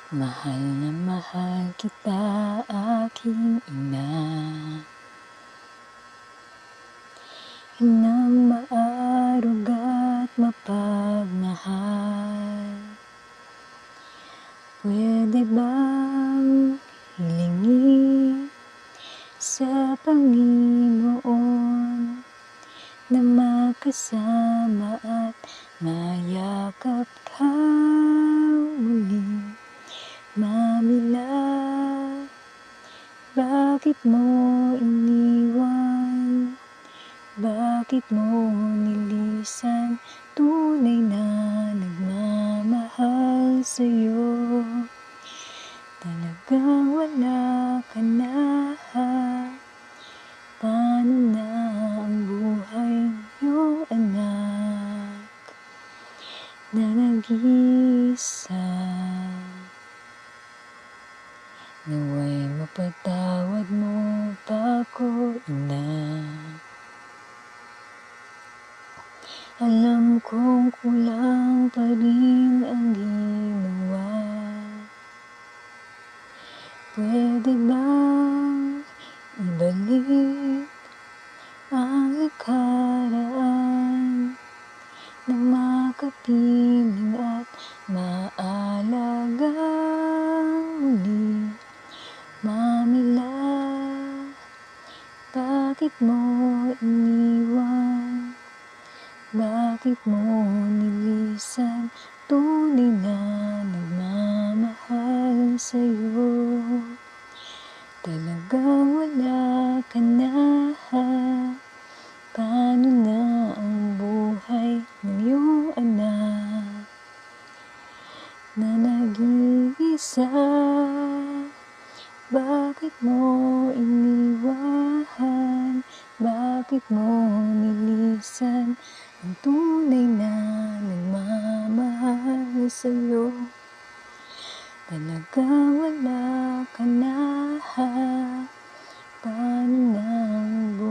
Mahal na mahal kita, aking ina. Inang maaruga't mapagmahal. Pwede bang hilingin sa Panginoon na makasama at mayakap ka muli? Mamila, bakit mo iniwan? Bakit mo nilisan? Tunay na nagmamahal sa'yo. Talagang wala ka na. Paano na ang buhay niyong anak na nag-iisa? Naway mapatawad mo pa ko, ina. Alam kong kulang pa rin ang ginawa. Pwede bang ibalik ang nakaraan na makapiling at maalagang muli? Mamila, bakit mo iniwan? Bakit mo nilisan? Tunay na nagmamahal sa'yo. Talagang wala ka na. Paano na ang buhay ng iyong anak na nag-iisa? Bakit mo iniwan? Bakit mo nilisan ang tunay na nagmamahal sa'yo? Talagang wala ka na. Paano na ang buhay